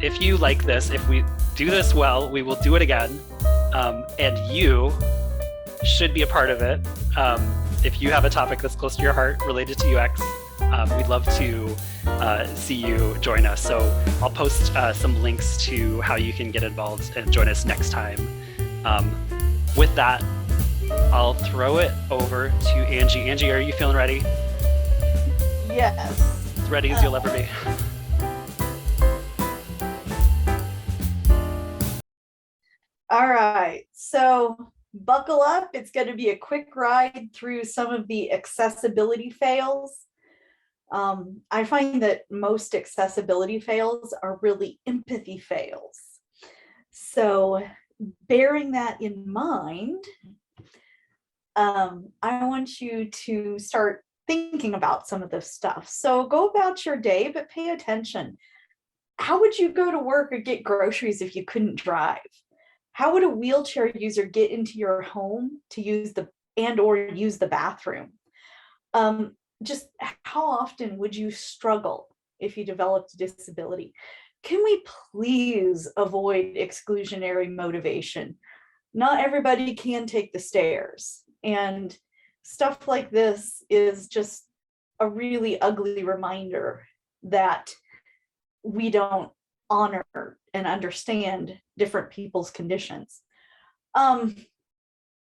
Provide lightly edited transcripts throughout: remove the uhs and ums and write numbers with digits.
if you like this, if we do this well, we will do it again. And you should be a part of it. If you have a topic that's close to your heart related to UX, we'd love to see you join us. So I'll post some links to how you can get involved and join us next time. With that, I'll throw it over to Angie. Angie, are you feeling ready? Yes. As ready as you'll ever be. All right, so buckle up. It's going to be a quick ride through some of the accessibility fails. I find that most accessibility fails are really empathy fails. So bearing that in mind, I want you to start thinking about some of this stuff. So go about your day, but pay attention. How would you go to work or get groceries if you couldn't drive? How would a wheelchair user get into your home to use or use the bathroom? Just how often would you struggle if you developed a disability? Can we please avoid exclusionary motivation? Not everybody can take the stairs, and stuff like this is just a really ugly reminder that we don't honor and understand different people's conditions.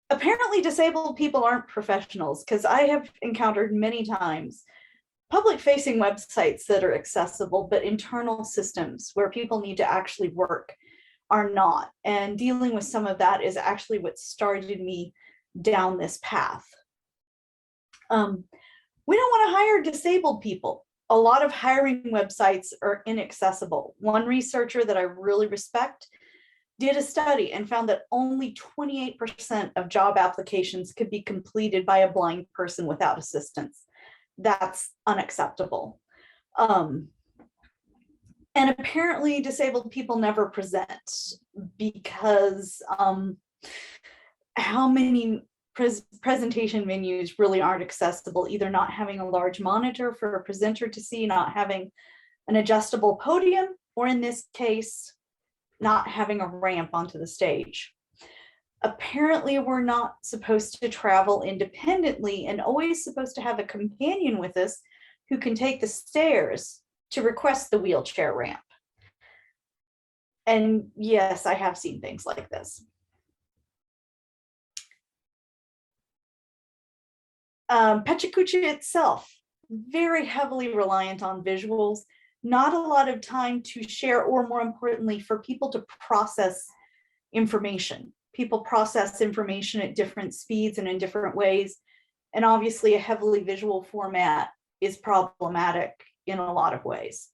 Apparently disabled people aren't professionals, because I have encountered many times public-facing websites that are accessible, but internal systems where people need to actually work are not. And dealing with some of that is actually what started me down this path. We don't want to hire disabled people. A lot of hiring websites are inaccessible. One researcher that I really respect did a study and found that only 28% of job applications could be completed by a blind person without assistance. That's unacceptable. And apparently disabled people never present because how many presentation venues really aren't accessible, either not having a large monitor for a presenter to see, not having an adjustable podium, or in this case, not having a ramp onto the stage. Apparently, we're not supposed to travel independently and always supposed to have a companion with us who can take the stairs to request the wheelchair ramp. And yes, I have seen things like this. Pecha Kucha itself, very heavily reliant on visuals, not a lot of time to share, or more importantly, for people to process information. People process information at different speeds and in different ways. And obviously a heavily visual format is problematic in a lot of ways.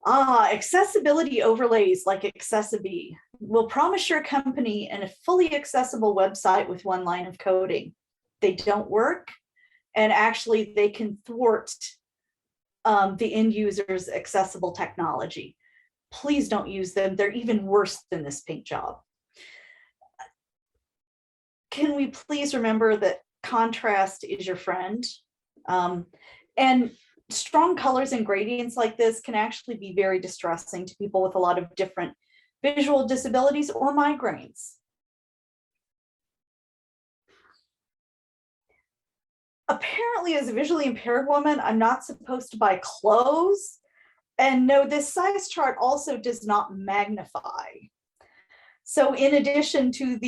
Accessibility overlays like Accessibility will promise your company a fully accessible website with one line of coding. They don't work, and actually they can thwart the end user's accessible technology. Please don't use them. They're even worse than this paint job. Can we please remember that contrast is your friend? And strong colors and gradients like this can actually be very distressing to people with a lot of different visual disabilities or migraines. Apparently, as a visually impaired woman, I'm not supposed to buy clothes. And no, this size chart also does not magnify. So in addition to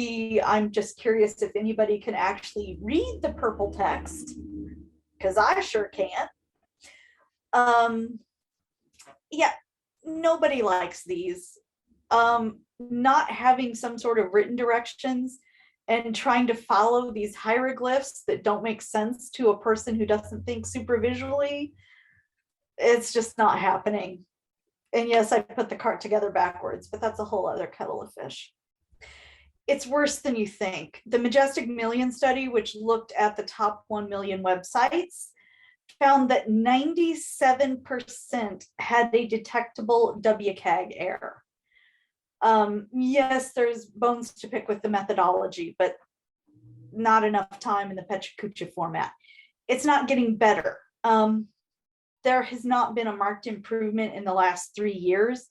I'm just curious if anybody can actually read the purple text, because I sure can't. Yeah, nobody likes these. Not having some sort of written directions and trying to follow these hieroglyphs that don't make sense to a person who doesn't think super visually, it's just not happening. And yes, I put the cart together backwards, but that's a whole other kettle of fish. It's worse than you think. The Majestic Million study, which looked at the top 1 million websites, found that 97% had a detectable WCAG error. Yes, there's bones to pick with the methodology, but not enough time in the Pecha Kucha format. It's not getting better. There has not been a marked improvement in the last 3 years.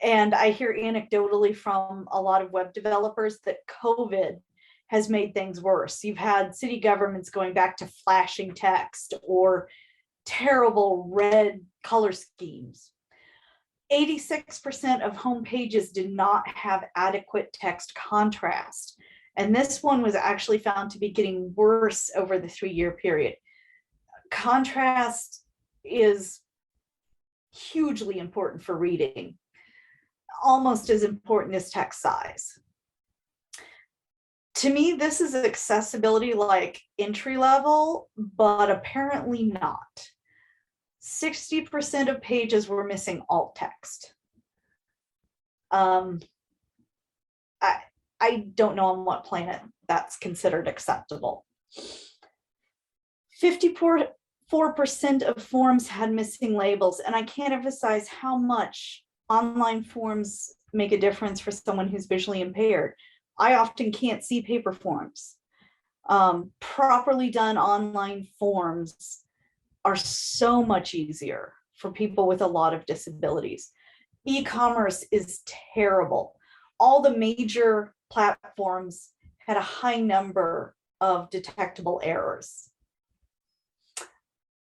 And I hear anecdotally from a lot of web developers that COVID has made things worse. You've had city governments going back to flashing text or terrible red color schemes. 86% of home pages did not have adequate text contrast. And this one was actually found to be getting worse over the 3-year period. Contrast is hugely important for reading, almost as important as text size. To me, this is accessibility like entry level, but apparently not. 60% of pages were missing alt text. I don't know on what planet that's considered acceptable. 54% of forms had missing labels, and I can't emphasize how much online forms make a difference for someone who's visually impaired. I often can't see paper forms. Properly done online forms are so much easier for people with a lot of disabilities. E-commerce is terrible. All the major platforms had a high number of detectable errors.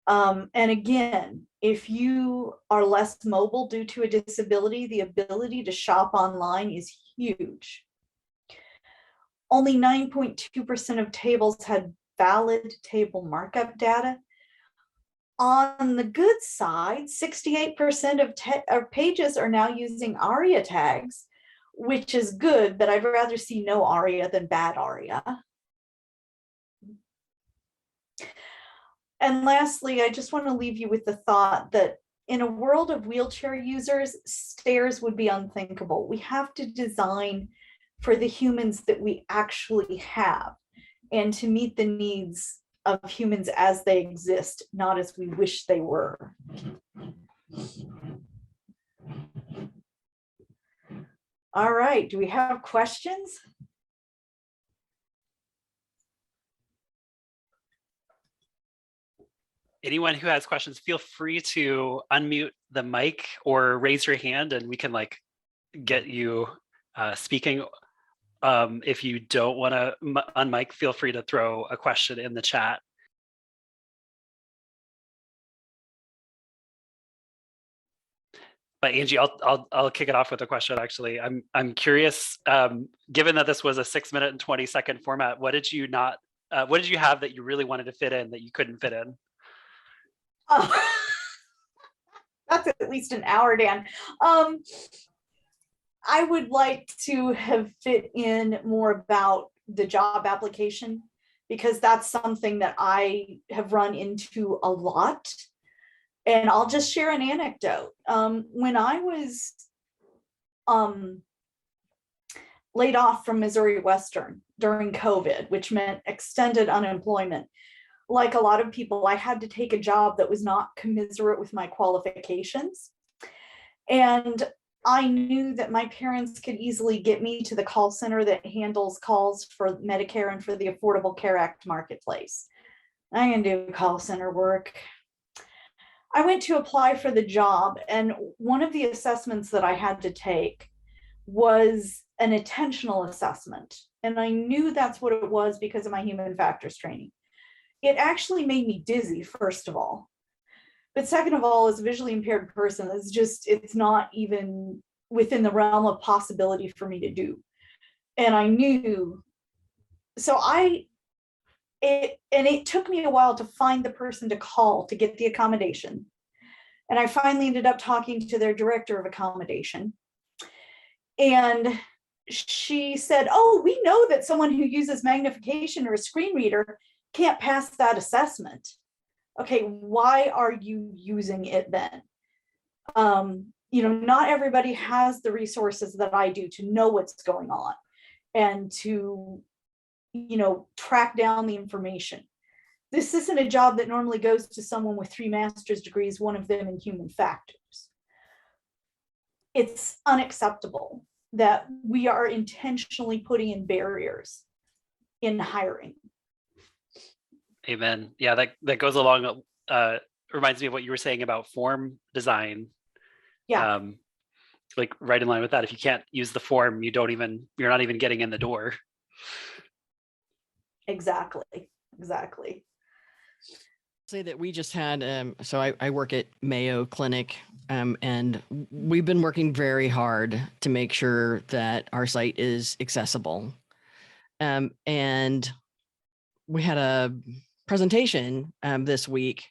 And again, if you are less mobile due to a disability, the ability to shop online is huge. Only 9.2% of tables had valid table markup data. On the good side, 68% of pages are now using ARIA tags, which is good, but I'd rather see no ARIA than bad ARIA. And lastly, I just want to leave you with the thought that in a world of wheelchair users, stairs would be unthinkable. We have to design for the humans that we actually have and to meet the needs of humans as they exist, not as we wish they were. All right, do we have questions? Anyone who has questions, feel free to unmute the mic or raise your hand and we can like get you speaking. If you don't want to unmic, feel free to throw a question in the chat. But Angie, I'll kick it off with a question. Actually, I'm curious. Given that this was a 6-minute and 20-second format, what did you have that you really wanted to fit in that you couldn't fit in? Oh, that's at least an hour, Dan. I would like to have fit in more about the job application, because that's something that I have run into a lot. And I'll just share an anecdote. When I was laid off from Missouri Western during COVID, which meant extended unemployment, like a lot of people, I had to take a job that was not commensurate with my qualifications. And I knew that my parents could easily get me to the call center that handles calls for Medicare and for the Affordable Care Act marketplace. I can do call center work. I went to apply for the job, and one of the assessments that I had to take was an attentional assessment. And I knew that's what it was because of my human factors training. It actually made me dizzy, first of all. But second of all, as a visually impaired person, it's not even within the realm of possibility for me to do. And I knew, it took me a while to find the person to call to get the accommodation. And I finally ended up talking to their director of accommodation. And she said, "Oh, we know that someone who uses magnification or a screen reader can't pass that assessment." Okay, why are you using it then? Not everybody has the resources that I do to know what's going on and to, track down the information. This isn't a job that normally goes to someone with 3 master's degrees, one of them in human factors. It's unacceptable that we are intentionally putting in barriers in hiring. Amen. Yeah, that goes along, reminds me of what you were saying about form design. Yeah. like right in line with that. If you can't use the form, you're not even getting in the door. Exactly. Exactly. Say that we just had so I work at Mayo Clinic, and we've been working very hard to make sure that our site is accessible, and we had a presentation this week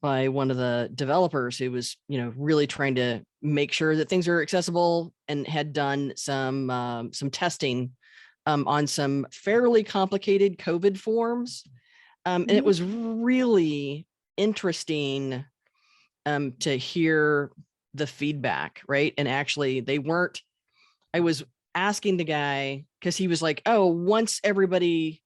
by one of the developers who was really trying to make sure that things are accessible, and had done some testing on some fairly complicated COVID forms. And it was really interesting to hear the feedback, right? And actually I was asking the guy, because he was like, oh, once everybody,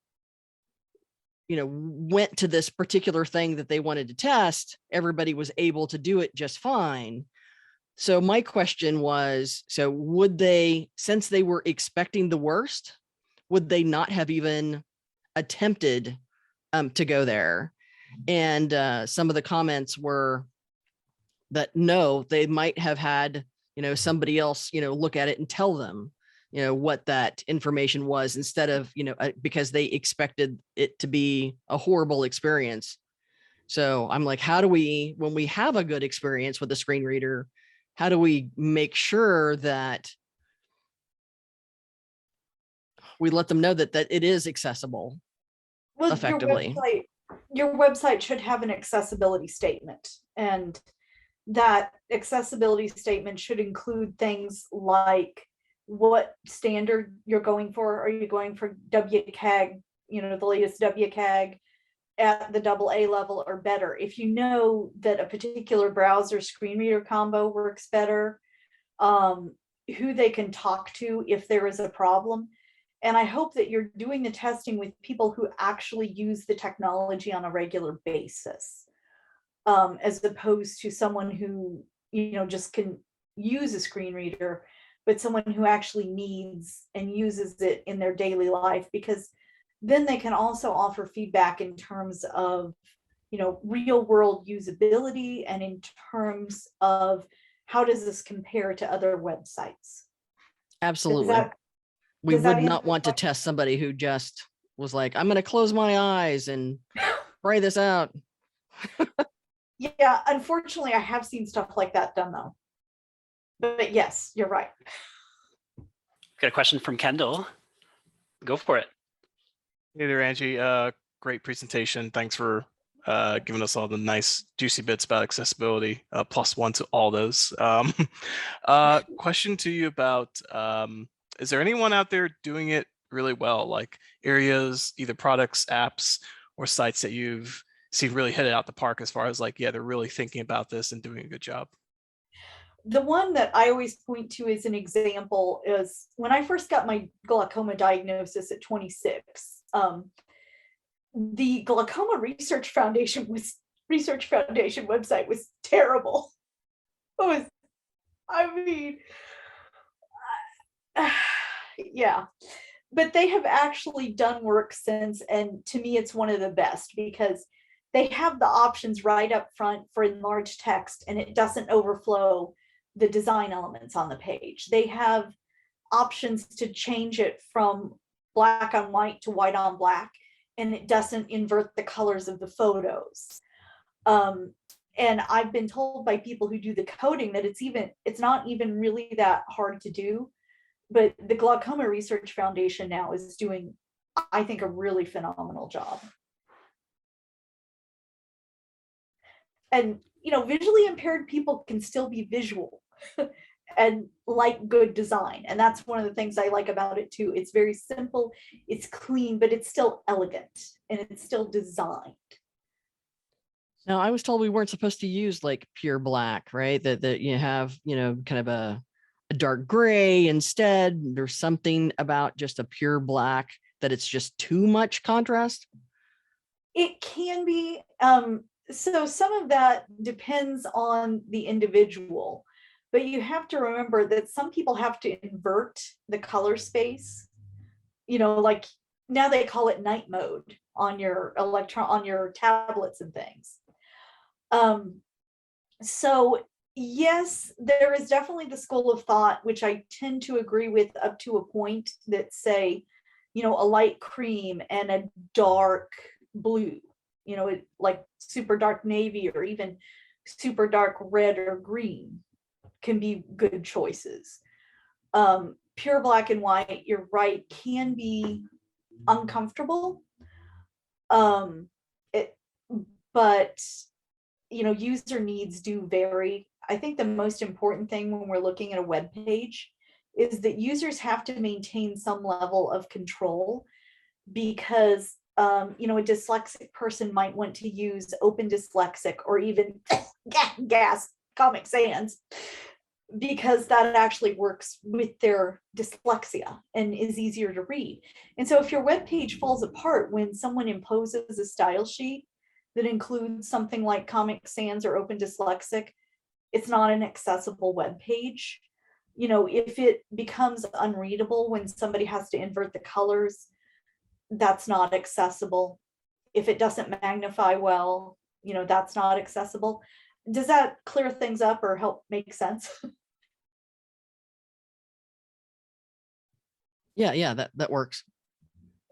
went to this particular thing that they wanted to test, everybody was able to do it just fine. So my question was, so would they, since they were expecting the worst, would they not have even attempted to go there? And some of the comments were that no, they might have had somebody else look at it and tell them what that information was, instead of because they expected it to be a horrible experience. So I'm like, how do we, when we have a good experience with the screen reader, how do we make sure that we let them know that it is accessible effectively? Your website should have an accessibility statement, and that accessibility statement should include things like what standard you're going for. Are you going for WCAG, the latest WCAG at the AA level or better? If you know that a particular browser screen reader combo works better, who they can talk to if there is a problem. And I hope that you're doing the testing with people who actually use the technology on a regular basis, as opposed to someone who, just can use a screen reader, but someone who actually needs and uses it in their daily life, because then they can also offer feedback in terms of, real world usability, and in terms of how does this compare to other websites. Absolutely. We would not want to test somebody who just was like, I'm going to close my eyes and try this out. Yeah, unfortunately, I have seen stuff like that done though. But yes, you're right. Got a question from Kendall. Go for it. Hey there, Angie. Great presentation. Thanks for giving us all the nice juicy bits about accessibility. +1 to all those. Question to you about, is there anyone out there doing it really well? Like areas, either products, apps, or sites that you've seen really hit it out the park as far as like, yeah, they're really thinking about this and doing a good job? The one that I always point to as an example is when I first got my glaucoma diagnosis at 26. The Glaucoma Research Foundation website was terrible. Yeah, but they have actually done work since, and to me it's one of the best, because they have the options right up front for enlarged text, and it doesn't overflow the design elements on the page. They have options to change it from black on white to white on black, and it doesn't invert the colors of the photos. And I've been told by people who do the coding that it's not even really that hard to do. But the Glaucoma Research Foundation now is doing, I think, a really phenomenal job. And, visually impaired people can still be visual and like good design. And that's one of the things I like about it too. It's very simple, it's clean, but it's still elegant, and it's still designed. Now, I was told we weren't supposed to use like pure black, right? That you have, kind of a dark gray instead. There's something about just a pure black that it's just too much contrast. It can be. So some of that depends on the individual, but you have to remember that some people have to invert the color space. Like now they call it night mode on your tablets and things. So Yes, there is definitely the school of thought, which I tend to agree with up to a point, that say, you know, a light cream and a dark blue, you know, like super dark navy or even super dark red or green can be good choices. Pure black and white, you're right, can be uncomfortable. It, but you know, user needs do vary. I think the most important thing when we're looking at a web page is that users have to maintain some level of control, because you know, a dyslexic person might want to use Open Dyslexic or even gas Comic Sans, because that actually works with their dyslexia and is easier to read. And so if your web page falls apart when someone imposes a style sheet that includes something like Comic Sans or Open Dyslexic, it's not an accessible web page. You know, if it becomes unreadable when somebody has to invert the colors, that's not accessible. If it doesn't magnify well, you know, that's not accessible. Does that clear things up or help make sense? Yeah, that works.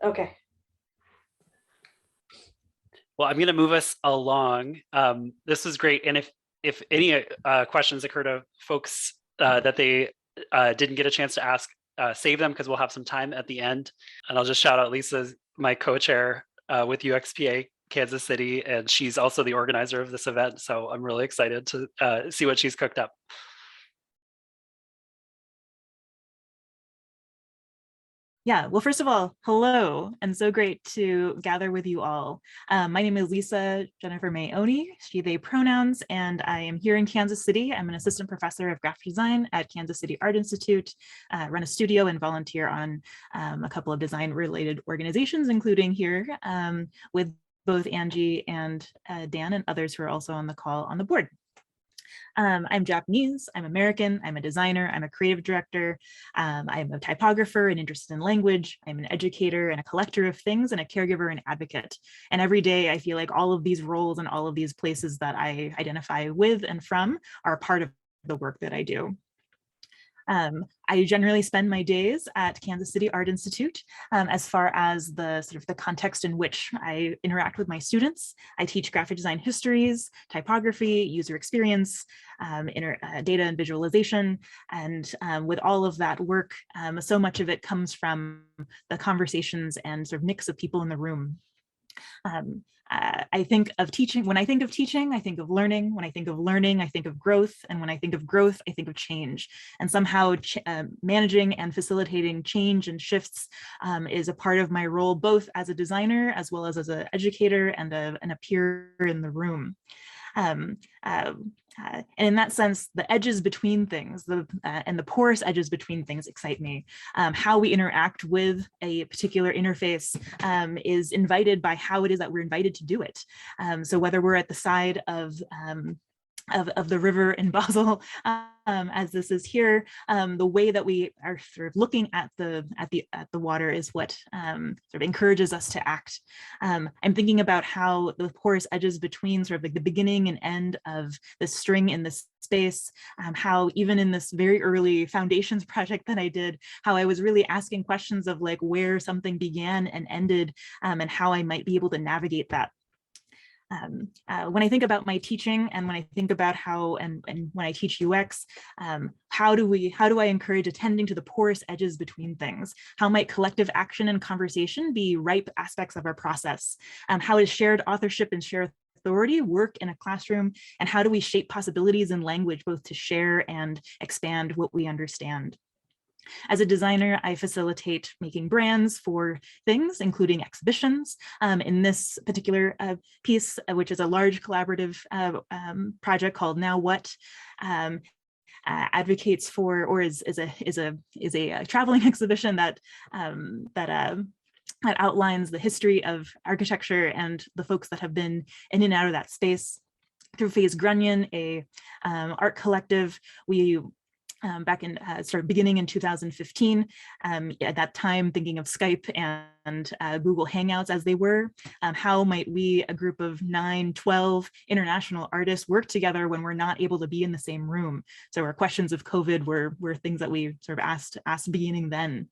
Okay. Well, I'm going to move us along. This was great. And if any questions occur to folks that they didn't get a chance to ask, save them, because we'll have some time at the end. And I'll just shout out Lisa, my co-chair with UXPA Kansas City, and she's also the organizer of this event. So I'm really excited to see what she's cooked up. Yeah, well, first of all, hello, and so great to gather with you all. My name is Lisa Jennifer Maione, she, they pronouns, and I am here in Kansas City. I'm an assistant professor of graphic design at Kansas City Art Institute, run a studio and volunteer on a couple of design related organizations, including here with both Angie and Dan and others who are also on the call on the board. I'm Japanese, I'm American, I'm a designer, I'm a creative director, I'm a typographer and interested in language, I'm an educator and a collector of things, and a caregiver and advocate. And every day I feel like all of these roles and all of these places that I identify with and from are part of the work that I do. I generally spend my days at Kansas City Art Institute. As far as the sort of the context in which I interact with my students, I teach graphic design histories, typography, user experience, data and visualization. And with all of that work, so much of it comes from the conversations and sort of mix of people in the room. I think of teaching, when I think of teaching, I think of learning. When I think of learning, I think of growth. And when I think of growth, I think of change. And somehow managing and facilitating change and shifts is a part of my role, both as a designer, as well as an educator and a peer in the room. And in that sense, the edges between things, and the porous edges between things excite me. How we interact with a particular interface is invited by how it is that we're invited to do it. So whether we're at the side of the river in Basel, as this is here, the way that we are sort of looking at the water is what sort of encourages us to act. I'm thinking about how the porous edges between sort of like the beginning and end of the string in this space, how even in this very early foundations project that I did, how I was really asking questions of like where something began and ended, and how I might be able to navigate that. When I think about my teaching and when I think about how and when I teach UX, how do I encourage attending to the porous edges between things? How might collective action and conversation be ripe aspects of our process? How does shared authorship and shared authority work in a classroom? And how do we shape possibilities in language both to share and expand what we understand? As a designer, I facilitate making brands for things, including exhibitions. In this particular piece, which is a large collaborative project called Now What, advocates for, or is a traveling exhibition that outlines the history of architecture and the folks that have been in and out of that space. Through Phase Grunion, a art collective, we back in sort of beginning in 2015. At that time, thinking of Skype and Google Hangouts as they were, how might we, a group of 9, 12 international artists, work together when we're not able to be in the same room? So our questions of COVID were things that we sort of asked beginning then.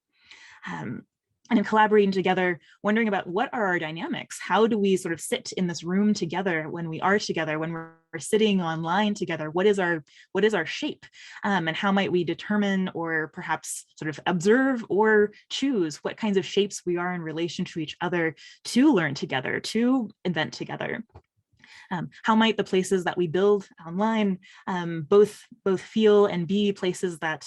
And in collaborating together, wondering about what are our dynamics? How do we sort of sit in this room together when we are together, when we're sitting online together? What is our shape? And how might we determine or perhaps sort of observe or choose what kinds of shapes we are in relation to each other to learn together, to invent together? How might the places that we build online both feel and be places that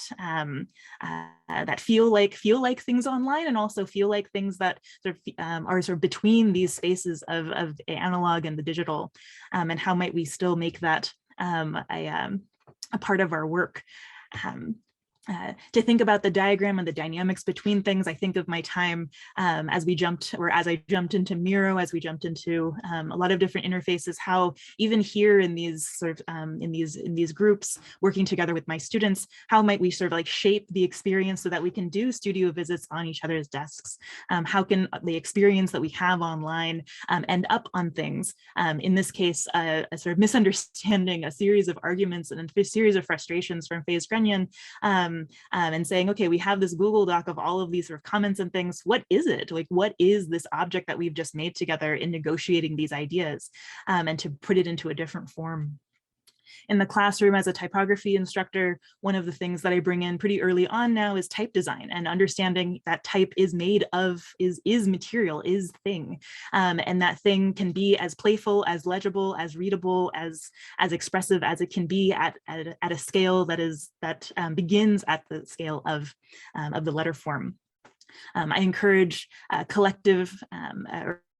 that feel like things online, and also feel like things that sort of are sort of between these spaces of the analog and the digital, and how might we still make that a part of our work? To think about the diagram and the dynamics between things, I think of my time as I jumped into Miro, as we jumped into a lot of different interfaces, how even here in these sort of in these groups, working together with my students, how might we sort of like shape the experience so that we can do studio visits on each other's desks? How can the experience that we have online end up on things? In this case, a sort of misunderstanding, a series of arguments and a series of frustrations from Faye Grenyan, and saying, okay, we have this Google Doc of all of these sort of comments and things. What is it? Like, what is this object that we've just made together in negotiating these ideas, and to put it into a different form? In the classroom as a typography instructor, one of the things that I bring in pretty early on now is type design, and understanding that type is made of, is material, is thing. And that thing can be as playful, as legible, as readable, as expressive as it can be at a scale that begins at the scale of the letter form. I encourage collective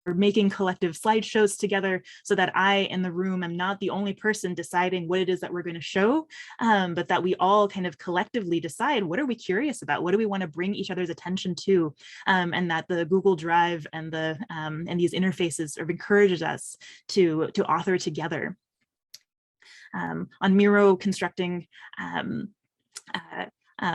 or making collective slideshows together, so that I in the room am not the only person deciding what it is that we're going to show, but that we all kind of collectively decide, what are we curious about? What do we want to bring each other's attention to? And that the Google Drive and these interfaces sort of encourages us to author together. On Miro, constructing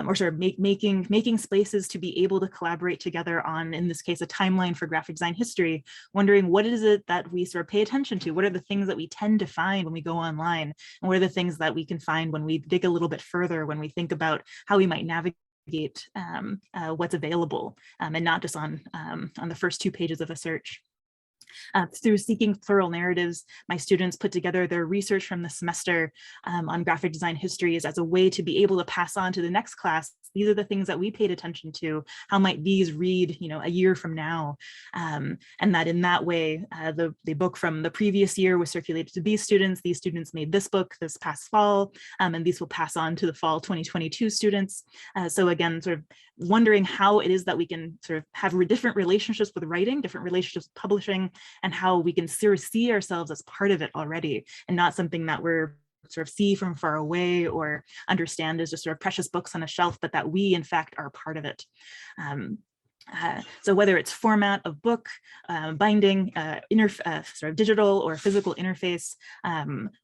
or sort of making spaces to be able to collaborate together on, in this case, a timeline for graphic design history, wondering what is it that we sort of pay attention to? What are the things that we tend to find when we go online? And what are the things that we can find when we dig a little bit further, when we think about how we might navigate what's available, and not just on the first 2 pages of a search. Through seeking plural narratives, my students put together their research from the semester on graphic design histories as a way to be able to pass on to the next class. These are the things that we paid attention to. How might these read, a year from now? And that in that way, the book from the previous year was circulated to these students. These students made this book this past fall, and these will pass on to the fall 2022 students. So again, sort of wondering how it is that we can sort of have different relationships with writing, different relationships with publishing, and how we can sort of see ourselves as part of it already, and not something that we're sort of see from far away or understand as just sort of precious books on a shelf, but that we in fact are part of it. So whether it's format of book, binding, sort of digital or physical interface,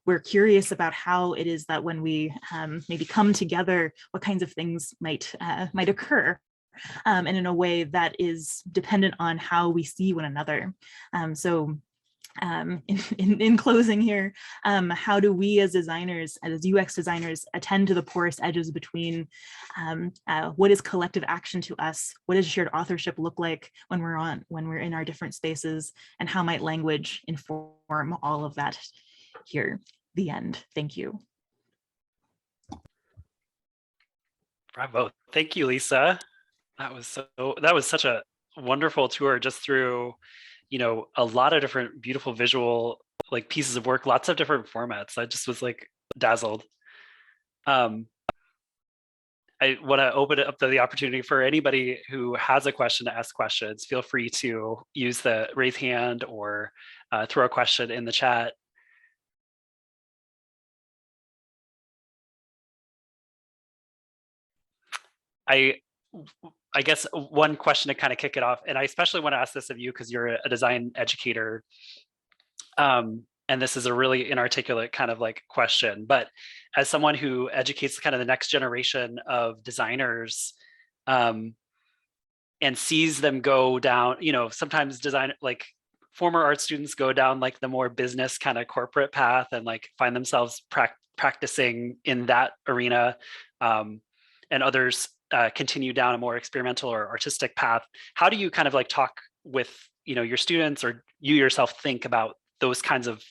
we're curious about how it is that when we maybe come together, what kinds of things might occur. And in a way that is dependent on how we see one another. In closing here, how do we as designers, as UX designers, attend to the porous edges between what is collective action to us, what does shared authorship look like when we're in our different spaces, and how might language inform all of that here? The end. Thank you. Bravo. Thank you, Lisa. That was such a wonderful tour, just through, a lot of different beautiful visual pieces of work, lots of different formats. I just was dazzled. I want to open it up to the opportunity for anybody who has a question to ask questions. Feel free to use the raise hand or throw a question in the chat. I guess one question to kind of kick it off, and I especially want to ask this of you because you're a design educator. and this is a really inarticulate kind of like question, but as someone who educates kind of the next generation of designers, and sees them go down, sometimes design, like former art students go down like the more business kind of corporate path and like find themselves practicing in that arena, and others continue down a more experimental or artistic path. How do you kind of like talk with your students, or you yourself think about those kinds of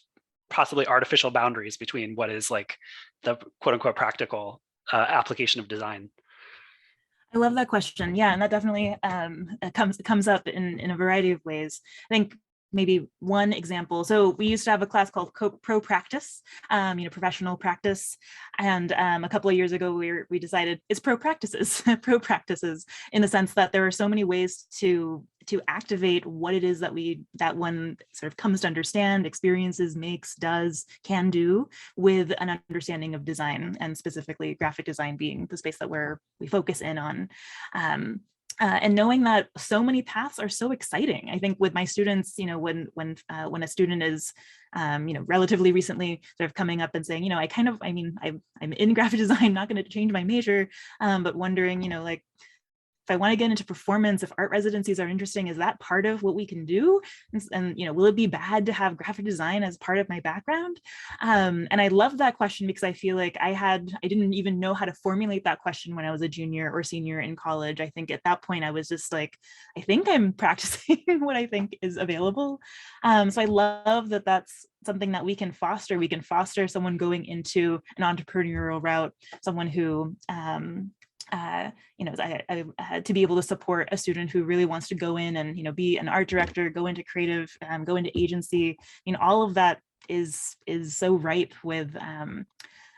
possibly artificial boundaries between what is like the quote unquote practical application of design? I love that question. Yeah, and that definitely comes up in a variety of ways. I think maybe one example. So we used to have a class called Pro Practice, professional practice. And a couple of years ago, we decided it's pro practices, pro practices, in the sense that there are so many ways to activate what it is that one sort of comes to understand, experiences, makes, does, can do with an understanding of design, and specifically graphic design being the space that we focus in on. And knowing that so many paths are so exciting. I think with my students, when a student is, relatively recently sort of coming up and saying, I'm in graphic design, not going to change my major, but wondering, like, if I want to get into performance, if art residencies are interesting, is that part of what we can do? And will it be bad to have graphic design as part of my background? And I love that question because I feel like I didn't even know how to formulate that question when I was a junior or senior in college. I think at that point I was just like, I think I'm practicing what I think is available. So I love that that's something that we can foster. We can foster someone going into an entrepreneurial route, someone who to be able to support a student who really wants to go in and be an art director, go into creative, go into agency. All of that is so ripe with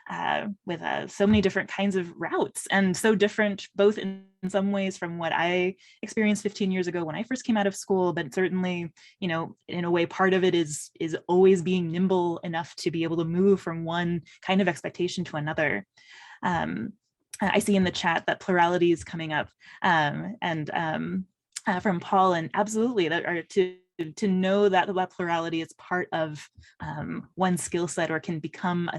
so many different kinds of routes, and so different both in some ways from what I experienced 15 years ago when I first came out of school, but certainly in a way part of it is always being nimble enough to be able to move from one kind of expectation to another. I see in the chat that plurality is coming up, and from Paul, and absolutely that are to know that plurality is part of one skill set, or can become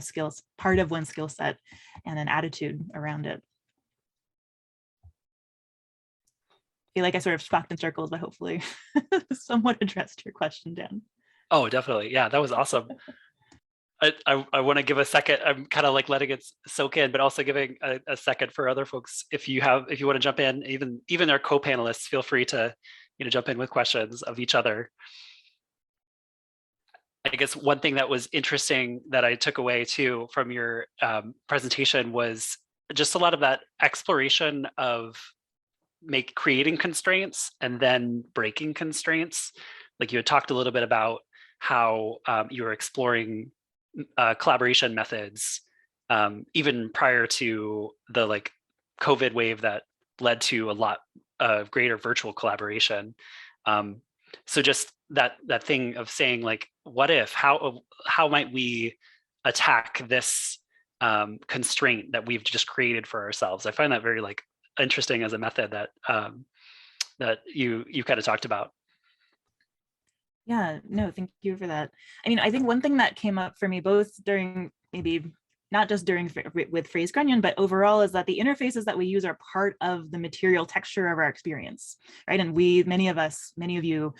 part of one skill set and an attitude around it. I feel like I sort of talked in circles, but hopefully somewhat addressed your question, Dan. Oh, definitely. Yeah, that was awesome. I want to give a second. I'm kind of like letting it soak in, but also giving a second for other folks. If you want to jump in, even our co-panelists, feel free to jump in with questions of each other. I guess one thing that was interesting that I took away too from your presentation was just a lot of that exploration of creating constraints and then breaking constraints. Like you had talked a little bit about how you were exploring collaboration methods, even prior to the like COVID wave that led to a lot of greater virtual collaboration. So just that thing of saying like, what if, how might we attack this constraint that we've just created for ourselves? I find that very like interesting as a method that that you kind of talked about. Yeah, no, thank you for that. I mean, I think one thing that came up for me both during, maybe not just with Phrase Grunion, but overall, is that the interfaces that we use are part of the material texture of our experience, right? And many of you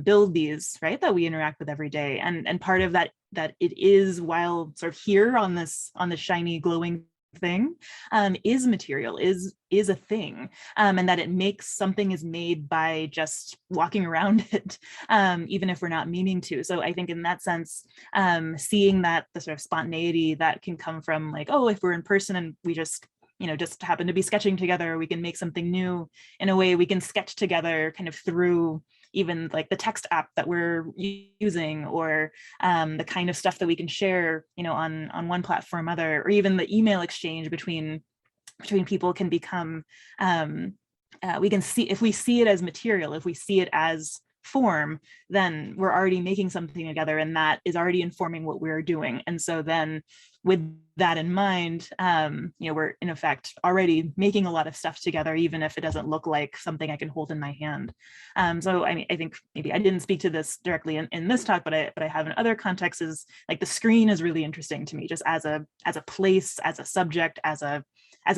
build these, right, that we interact with every day. And part of that it is, while sort of here on this shiny glowing thing, is material, is a thing, and that it makes something is made by just walking around it, even if we're not meaning to. So I think in that sense, seeing that the sort of spontaneity that can come from like, oh, if we're in person and we just happen to be sketching together, we can make something new in a way. We can sketch together kind of through even like the text app that we're using, or the kind of stuff that we can share, on one platform other, or even the email exchange between people can become, we can see, if we see it as material, if we see it as form, then we're already making something together, and that is already informing what we're doing. And so then with that in mind, we're in effect already making a lot of stuff together, even if it doesn't look like something I can hold in my hand. So I mean, I think maybe I didn't speak to this directly in this talk, but I have in other contexts, is like the screen is really interesting to me, just as a place, as a subject, as a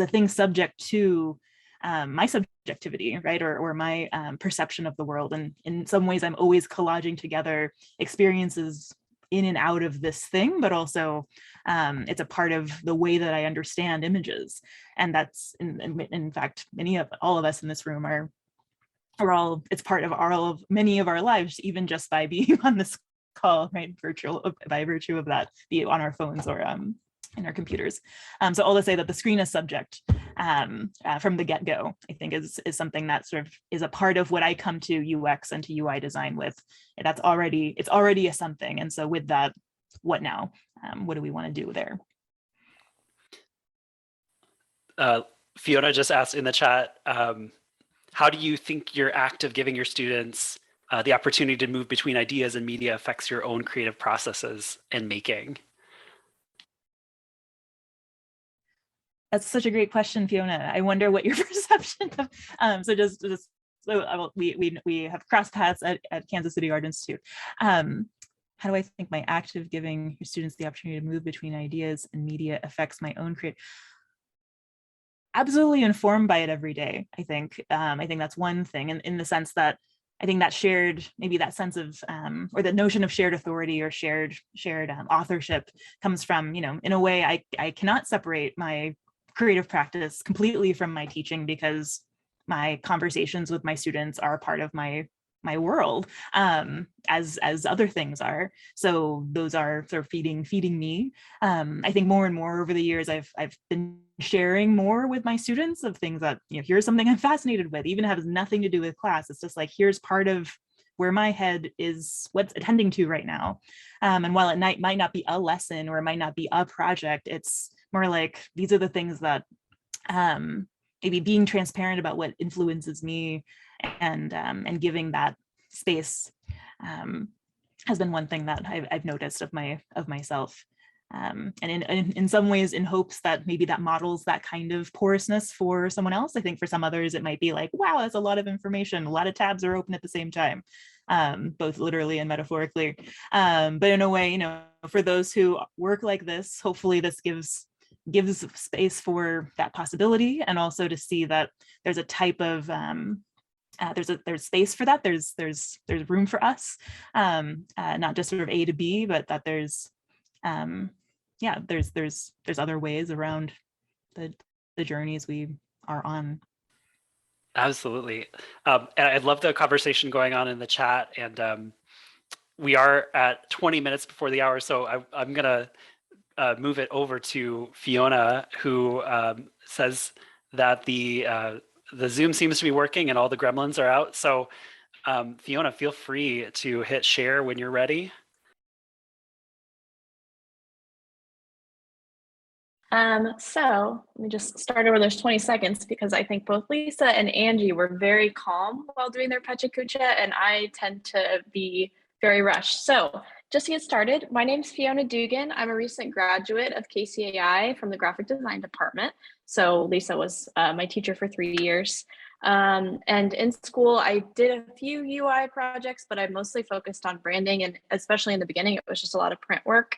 thing subject to my subjectivity, right, or my perception of the world. And in some ways, I'm always collaging together experiences in and out of this thing, but also it's a part of the way that I understand images. And that's in fact, all of us in this room are all, it's part of many of our lives, even just by being on this call, right, by virtue of that, be it on our phones or in our computers. So all to say that the screen is subject from the get-go, I think is something that sort of is a part of what I come to UX and to UI design with. It's already a something. And so with that, what now? What do we want to do there? Fiona just asked in the chat, how do you think your act of giving your students the opportunity to move between ideas and media affects your own creative processes and making? That's such a great question, Fiona. I wonder what your perception of, we have crossed paths at Kansas City Art Institute. How do I think my act of giving your students the opportunity to move between ideas and media affects my own creative? Absolutely informed by it every day, I think. I think that's one thing, and in the sense that I think that shared, maybe that sense of, or the notion of shared authority or shared authorship comes from, in a way, I cannot separate my creative practice completely from my teaching, because my conversations with my students are part of my world, as other things are. So those are sort of feeding me. I think more and more over the years, I've been sharing more with my students of things that, here's something I'm fascinated with, even if it has nothing to do with class. It's just like, here's part of where my head is, what's attending to right now. And while it might not be a lesson, or it might not be a project, it's more like, these are the things that maybe being transparent about what influences me and giving that space has been one thing that I've noticed of myself. And in some ways, in hopes that maybe that models that kind of porousness for someone else. I think for some others, it might be like, wow, that's a lot of information. A lot of tabs are open at the same time, both literally and metaphorically. But in a way, for those who work like this, hopefully this gives space for that possibility, and also to see that there's a type of there's space for that. There's room for us, not just sort of A to B, but that there's other ways around the journeys we are on. Absolutely. And I love the conversation going on in the chat, and we are at 20 minutes before the hour, so I'm gonna move it over to Fiona, who says that the Zoom seems to be working and all the gremlins are out. So Fiona, feel free to hit share when you're ready. So let me just start over those 20 seconds, because I think both Lisa and Angie were very calm while doing their Pecha Kucha, and I tend to be very rushed. So just to get started, my name is Fiona Dougan. I'm a recent graduate of KCAI from the graphic design department. So Lisa was my teacher for 3 years. And in school, I did a few UI projects, but I mostly focused on branding, and especially in the beginning, it was just a lot of print work.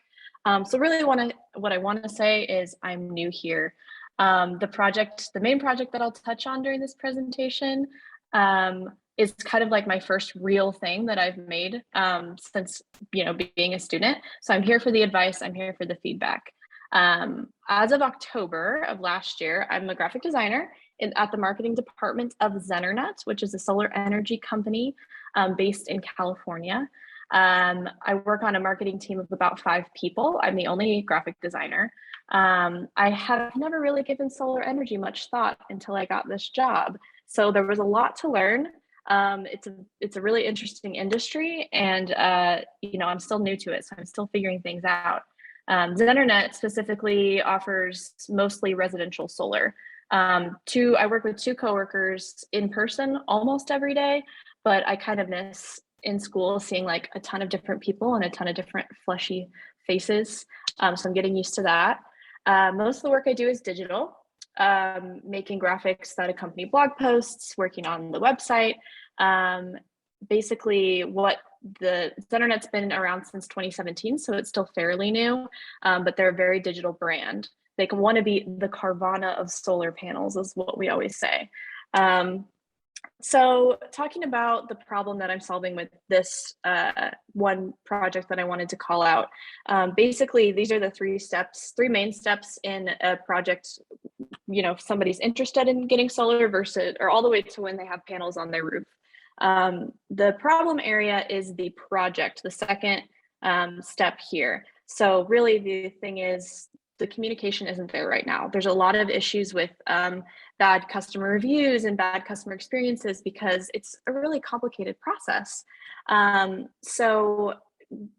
So really what I want to say is I'm new here. The main project that I'll touch on during this presentation is kind of like my first real thing that I've made since being a student. So I'm here for the advice, I'm here for the feedback. As of October of last year, I'm a graphic designer at the marketing department of Zennernet, which is a solar energy company based in California. I work on a marketing team of about 5 people. I'm the only graphic designer. I have never really given solar energy much thought until I got this job. So there was a lot to learn. It's a really interesting industry, and I'm still new to it, so I'm still figuring things out. Zennernet specifically offers mostly residential solar. I work with 2 coworkers in person almost every day, but I kind of miss in school seeing like a ton of different people and a ton of different fleshy faces. So I'm getting used to that. Most of the work I do is digital, making graphics that accompany blog posts, working on the website. Basically the internet's been around since 2017, so it's still fairly new, but they're a very digital brand. They can want to be the Carvana of solar panels is what we always say. So talking about the problem that I'm solving with this one project that I wanted to call out, basically these are the three main steps in a project. If somebody's interested in getting solar versus, or all the way to when they have panels on their roof. The problem area is the project, the second step here. So really the thing is the communication isn't there right now. There's a lot of issues with bad customer reviews and bad customer experiences because it's a really complicated process. So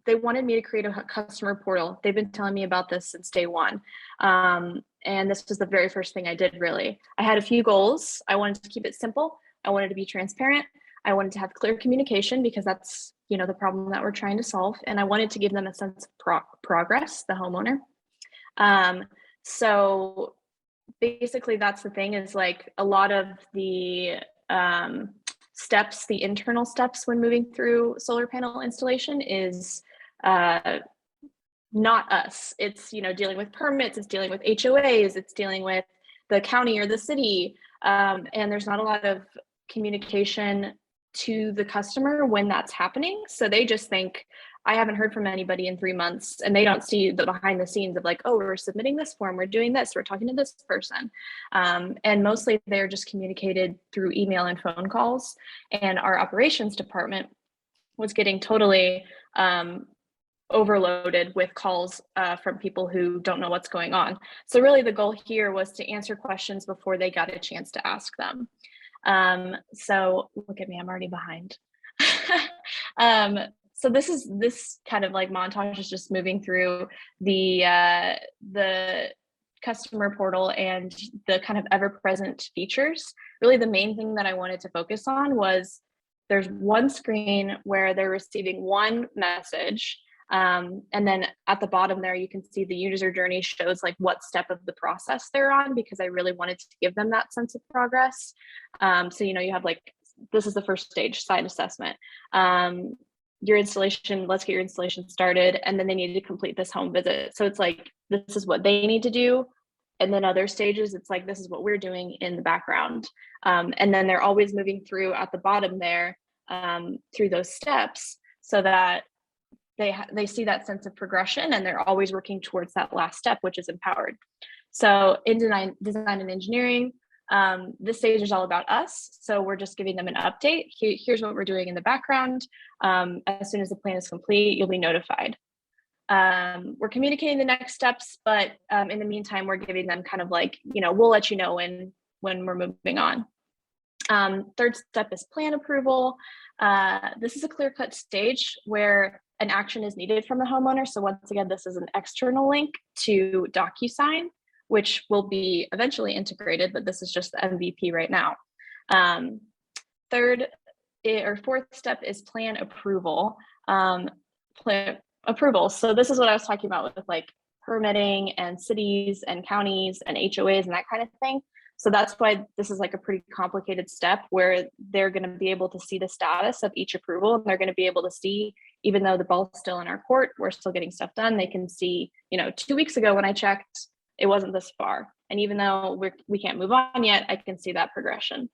they wanted me to create a customer portal. They've been telling me about this since day one. And this was the very first thing I did, really. I had a few goals. I wanted to keep it simple. I wanted to be transparent. I wanted to have clear communication because that's, the problem that we're trying to solve. And I wanted to give them a sense of progress, the homeowner. So basically that's the thing is like a lot of the steps, the internal steps when moving through solar panel installation is not us. It's, dealing with permits, it's dealing with HOAs, it's dealing with the county or the city. And there's not a lot of communication to the customer when that's happening. So they just think, I haven't heard from anybody in 3 months, and they don't see the behind the scenes of like, oh, we're submitting this form, we're doing this, we're talking to this person. And mostly they're just communicated through email and phone calls. And our operations department was getting totally overloaded with calls from people who don't know what's going on. So really the goal here was to answer questions before they got a chance to ask them. So look at me, I'm already behind. So this kind of like montage is just moving through the customer portal and the kind of ever-present features. Really the main thing that I wanted to focus on was there's one screen where they're receiving one message. And then at the bottom there, you can see the user journey shows like what step of the process they're on, because I really wanted to give them that sense of progress. So, you have like, this is the first stage, site assessment. Your installation, let's get your installation started. And then they need to complete this home visit. So it's like, this is what they need to do. And then other stages, it's like, this is what we're doing in the background. And then they're always moving through at the bottom there through those steps so that they see that sense of progression and they're always working towards that last step, which is empowered. So in design and engineering, this stage is all about us. So we're just giving them an update. Here's what we're doing in the background. As soon as the plan is complete, you'll be notified. We're communicating the next steps, but in the meantime, we're giving them kind of like, we'll let you know when we're moving on. Third step is plan approval. This is a clear-cut stage where an action is needed from the homeowner. So once again, this is an external link to DocuSign, which will be eventually integrated, but this is just the MVP right now. Fourth step is plan approval. So this is what I was talking about with like permitting and cities and counties and HOAs and that kind of thing. So that's why this is like a pretty complicated step where they're going to be able to see the status of each approval, and they're going to be able to see, even though the ball's still in our court, we're still getting stuff done. They can see, 2 weeks ago when I checked, it wasn't this far. And even though we can't move on yet, I can see that progression.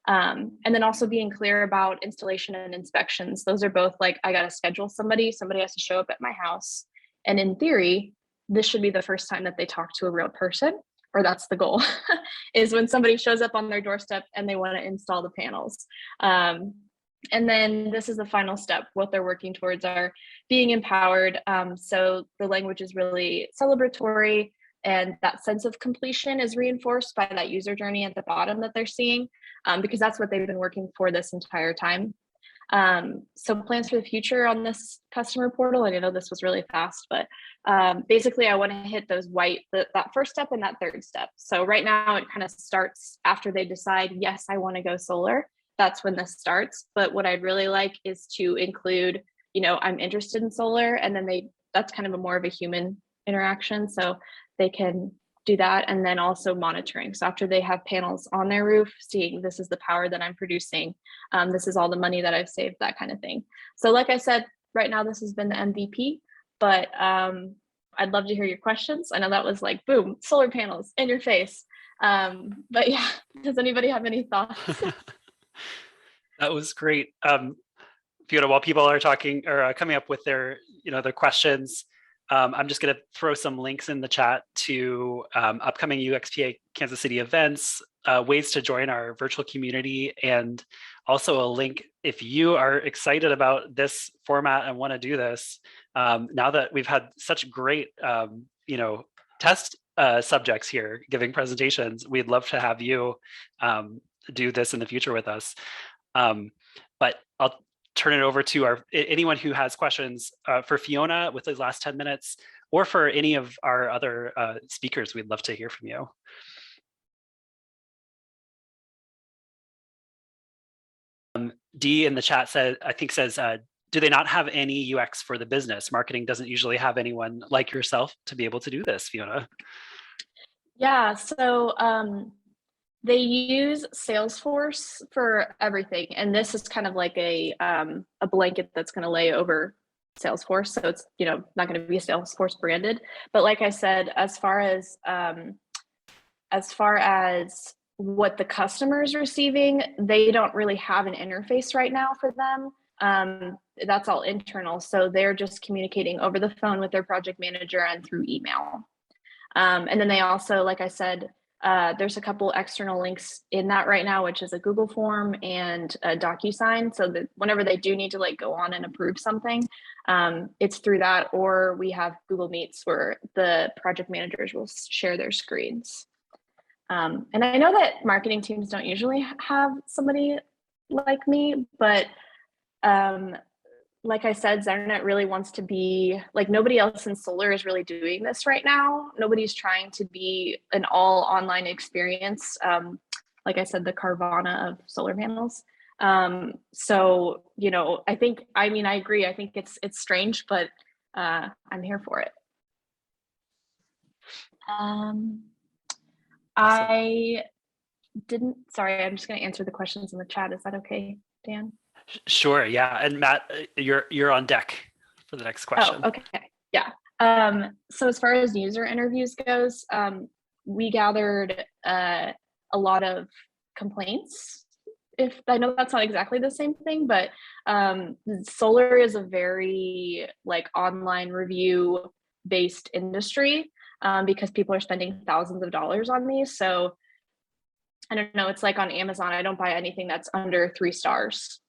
And then also being clear about installation and inspections. Those are both like, I got to schedule somebody has to show up at my house. And in theory, this should be the first time that they talk to a real person, or that's the goal, is when somebody shows up on their doorstep and they want to install the panels. And then this is the final step. What they're working towards are being empowered. So the language is really celebratory, and that sense of completion is reinforced by that user journey at the bottom that they're seeing, because that's what they've been working for this entire time. So plans for the future on this customer portal, and I know this was really fast, but basically I want to hit those that first step and that third step. So right now it kind of starts after they decide, yes, I want to go solar. that's when this starts. But what I'd really like is to include, I'm interested in solar, and then that's kind of a more of a human interaction. So they can do that, and then also monitoring. So after they have panels on their roof, seeing this is the power that I'm producing, this is all the money that I've saved, that kind of thing. So like I said, right now this has been the MVP, but I'd love to hear your questions. I know that was like, boom, solar panels in your face. But yeah, does anybody have any thoughts? That was great. Fiona, while people are talking or coming up with their questions, I'm just going to throw some links in the chat to upcoming UXPA Kansas City events, ways to join our virtual community, and also a link if you are excited about this format and want to do this. Now that we've had such great, test subjects here giving presentations, we'd love to have you do this in the future with us. But I'll turn it over to anyone who has questions for Fiona with those last 10 minutes, or for any of our other speakers. We'd love to hear from you. D in the chat says, do they not have any UX for the business? Marketing doesn't usually have anyone like yourself to be able to do this, Fiona. Yeah, so they use Salesforce for everything, and this is kind of like a blanket that's going to lay over Salesforce. So it's not going to be Salesforce branded. But like I said, as far as what the customer is receiving, they don't really have an interface right now for them. That's all internal. So they're just communicating over the phone with their project manager and through email. And then they also, like I said, there's a couple external links in that right now, which is a Google form and a DocuSign. So that whenever they do need to go on and approve something, it's through that, or we have Google Meets where the project managers will share their screens. And I know that marketing teams don't usually have somebody like me, but like I said, Xernet really wants to be nobody else in solar is really doing this right now. Nobody's trying to be an all online experience. Like I said, the Carvana of solar panels. So, I agree. I think it's strange, but I'm here for it. Awesome. Sorry, I'm just going to answer the questions in the chat. Is that okay, Dan? Sure, yeah. And Matt, you're on deck for the next question. Oh, okay, yeah. So as far as user interviews goes, we gathered a lot of complaints. If I know that's not exactly the same thing, but solar is a very online review based industry because people are spending thousands of dollars on these. So I don't know, it's like on Amazon, I don't buy anything that's under 3 stars,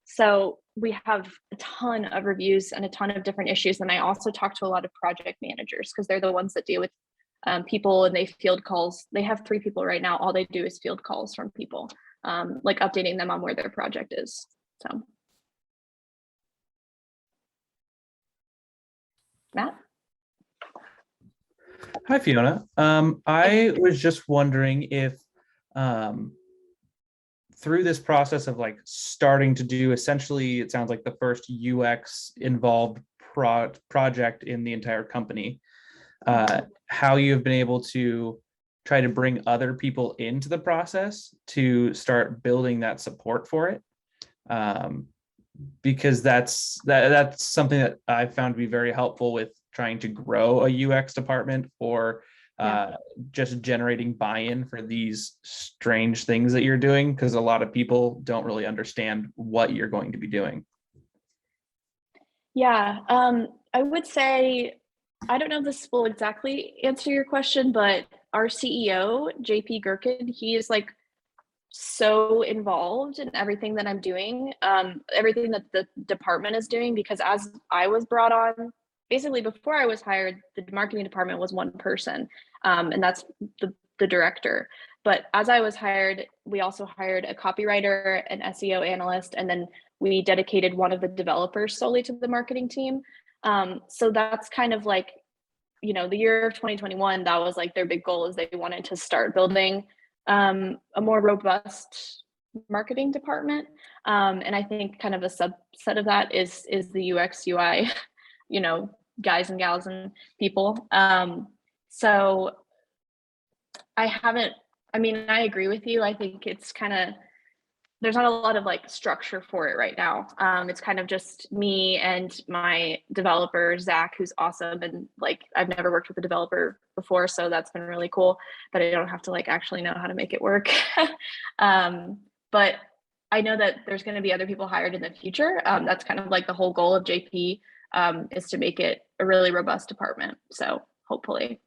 So we have a ton of reviews and a ton of different issues. And I also talk to a lot of project managers because they're the ones that deal with people, and they field calls. They have 3 people right now. All they do is field calls from people, updating them on where their project is. So. Matt? Hi, Fiona. I was just wondering if through this process of starting to do, essentially, it sounds like the first UX involved project in the entire company, how you've been able to try to bring other people into the process to start building that support for it. Because that's something that I've found to be very helpful with trying to grow a UX department, or just generating buy-in for these strange things that you're doing, because a lot of people don't really understand what you're going to be doing. Yeah, I would say, I don't know if this will exactly answer your question, but our CEO, JP Gherkin, he is so involved in everything that I'm doing, everything that the department is doing, because as I was brought on, basically before I was hired, the marketing department was 1 person, and that's the director. But as I was hired, we also hired a copywriter, an SEO analyst, and then we dedicated one of the developers solely to the marketing team. So that's kind of the year of 2021, that was their big goal, is they wanted to start building a more robust marketing department. And I think kind of a subset of that is the UX UI, guys and gals and people. So I agree with you. I think it's kind of, there's not a lot of like structure for it right now. It's kind of just me and my developer, Zach, who's awesome. And like, I've never worked with a developer before, so that's been really cool, but I don't have to like actually know how to make it work. But I know that there's going to be other people hired in the future. That's kind of like the whole goal of JP, is to make it a really robust department. So hopefully.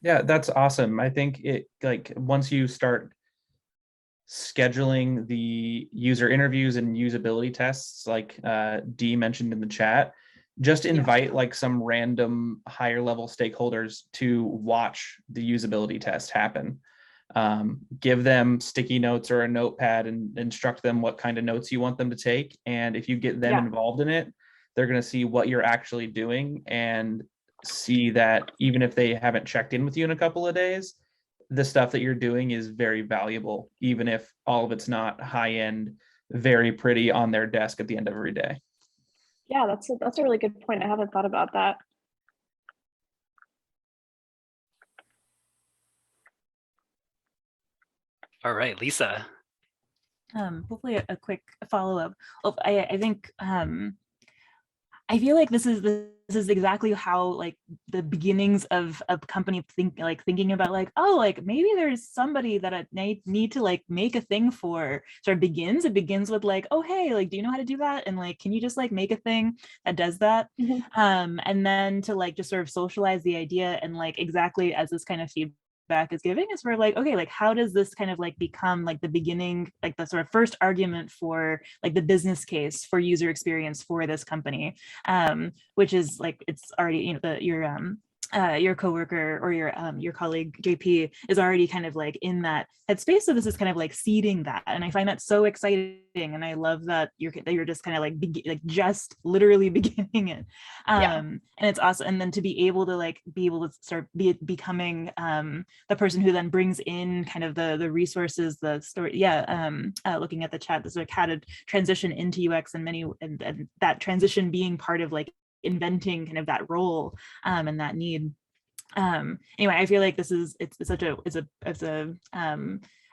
Yeah, that's awesome. I think it, like, once you start scheduling the user interviews and usability tests, like Dee mentioned in the chat, just invite like some random higher level stakeholders to watch the usability test happen. Give them sticky notes or a notepad and instruct them what kind of notes you want them to take. And if you get them involved in it, they're going to see what you're actually doing and see that even if they haven't checked in with you in a couple of days, the stuff that you're doing is very valuable, even if all of it's not high end, very pretty on their desk at the end of every day. Yeah, that's a really good point. I haven't thought about that. All right, Lisa. Hopefully a quick follow-up. Well, I think I feel like this is exactly how like the beginnings of a company thinking about like, oh, like maybe there's somebody that I need to like make a thing for sort of begins. It begins with like, oh, hey, like, do you know how to do that? And like, can you just like make a thing that does that? And then to like just sort of socialize the idea and like exactly as this kind of feedback is giving is we're like, okay, like how does this kind of like become like the beginning, like the sort of first argument for like the business case for user experience for this company, which is like, it's already, your coworker or your colleague JP is already kind of like in that headspace. So this is kind of like seeding that, and I find that so exciting. And I love that you're just kind of like just literally beginning it. And it's awesome. And then to be able to start becoming the person who then brings in kind of the resources, the story. Looking at the chat, the sort of how to transition into UX and that transition being part of like inventing kind of that role and that need. Anyway, I feel like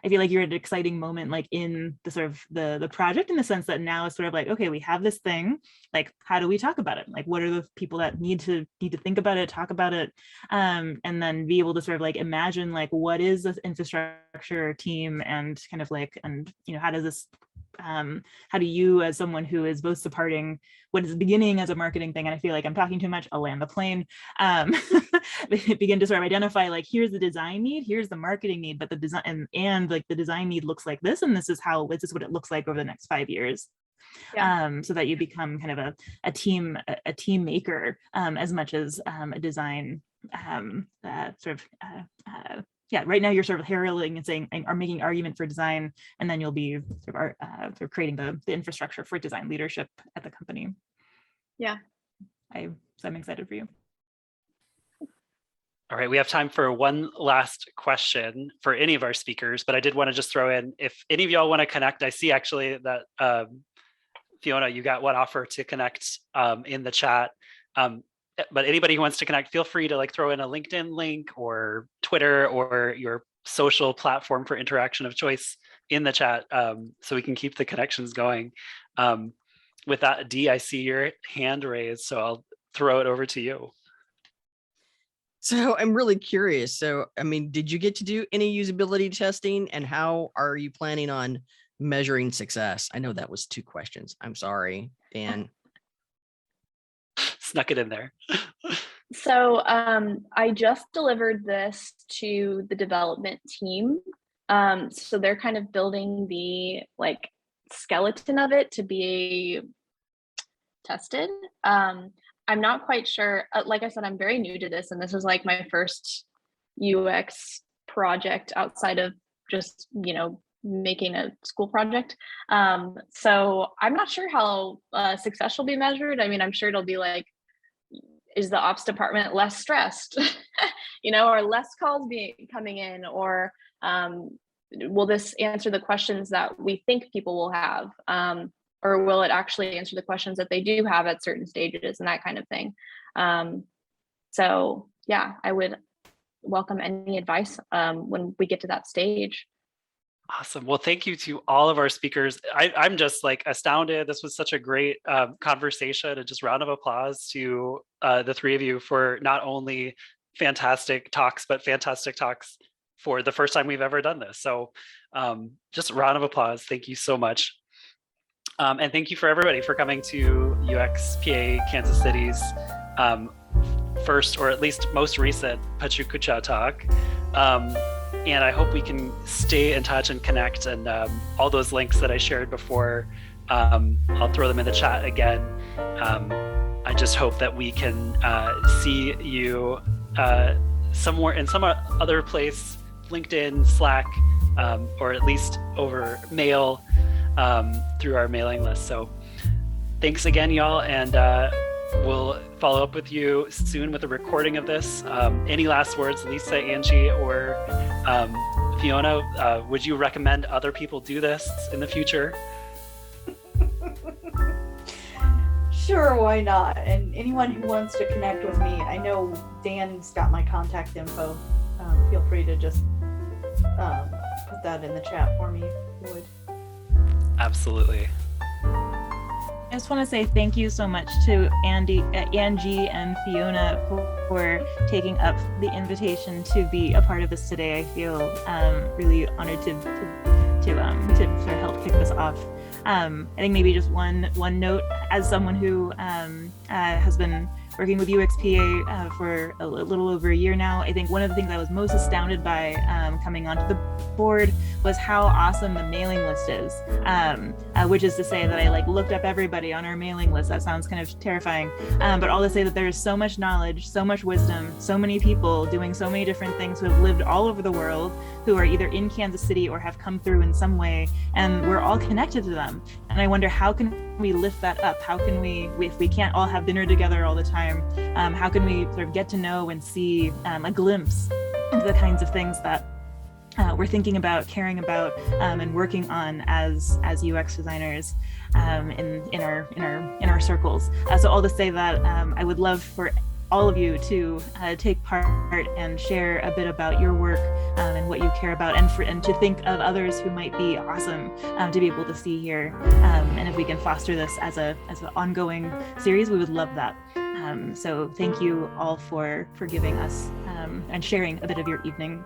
I feel like you're at an exciting moment like in the sort of the project, in the sense that now it's sort of like, okay, we have this thing, like how do we talk about it? Like what are the people that need to think about it, talk about it, and then be able to sort of like imagine like what is this infrastructure team and kind of like, and how does this how do you, as someone who is both supporting what is beginning as a marketing thing, and I feel like I'm talking too much, I'll land the plane, begin to sort of identify like, here's the design need, here's the marketing need, but the design and like the design need looks like this, and this is what it looks like over the next 5 years. So that you become kind of a team maker as much as a design right now you're sort of heralding and saying, are making argument for design, and then you'll be sort of creating the infrastructure for design leadership at the company. I'm excited for you. All right, we have time for one last question for any of our speakers, but I did want to just throw in, if any of y'all want to connect, I see actually that Fiona, you got one offer to connect in the chat. But anybody who wants to connect, feel free to like throw in a LinkedIn link or Twitter or your social platform for interaction of choice in the chat, so we can keep the connections going. With that, Dee, I see your hand raised, so I'll throw it over to you. So I'm really curious. So, I mean, did you get to do any usability testing, and how are you planning on measuring success? I know that was 2 questions. I'm sorry, Dan. Snuck it in there. So I just delivered this to the development team. So they're kind of building the like skeleton of it to be tested. I'm not quite sure. Like I said, I'm very new to this, and this is like my first UX project outside of just, making a school project. So I'm not sure how success will be measured. I mean, I'm sure it'll be like, is the ops department less stressed, or less calls coming in, or will this answer the questions that we think people will have? Or will it actually answer the questions that they do have at certain stages and that kind of thing? So yeah, I would welcome any advice when we get to that stage. Awesome. Well, thank you to all of our speakers. I'm just like astounded. This was such a great conversation, and just round of applause to the three of you for not only fantastic talks, but fantastic talks for the first time we've ever done this. So just a round of applause. Thank you so much. And thank you for everybody for coming to UXPA Kansas City's first, or at least most recent, Pecha Kucha talk. And I hope we can stay in touch and connect, and all those links that I shared before, I'll throw them in the chat again. I just hope that we can see you somewhere in some other place, LinkedIn, Slack, or at least over mail through our mailing list. So thanks again, y'all, and we'll follow up with you soon with a recording of this. Any last words, Lisa, Angie, or Fiona? Would you recommend other people do this in the future? Sure, why not? And anyone who wants to connect with me, I know Dan's got my contact info. Feel free to just put that in the chat for me if you would. Absolutely. I just want to say thank you so much to Angie and Fiona for taking up the invitation to be a part of this today. I feel really honored to sort of help kick this off. I think maybe just one note, as someone who has been working with UXPA for a little over a year now, I think one of the things I was most astounded by coming onto the board was how awesome the mailing list is, which is to say that I looked up everybody on our mailing list. That sounds kind of terrifying, but all to say that there's so much knowledge, so much wisdom, so many people doing so many different things who have lived all over the world, who are either in Kansas City or have come through in some way, and we're all connected to them. And I wonder, how can we lift that up? How can we, if we can't all have dinner together all the time, how can we sort of get to know and see a glimpse into the kinds of things that we're thinking about, caring about, and working on as UX designers in our circles. So all to say that I would love for all of you to take part and share a bit about your work and what you care about, and to think of others who might be awesome to be able to see here. And if we can foster this as an ongoing series, we would love that. So thank you all for giving us and sharing a bit of your evening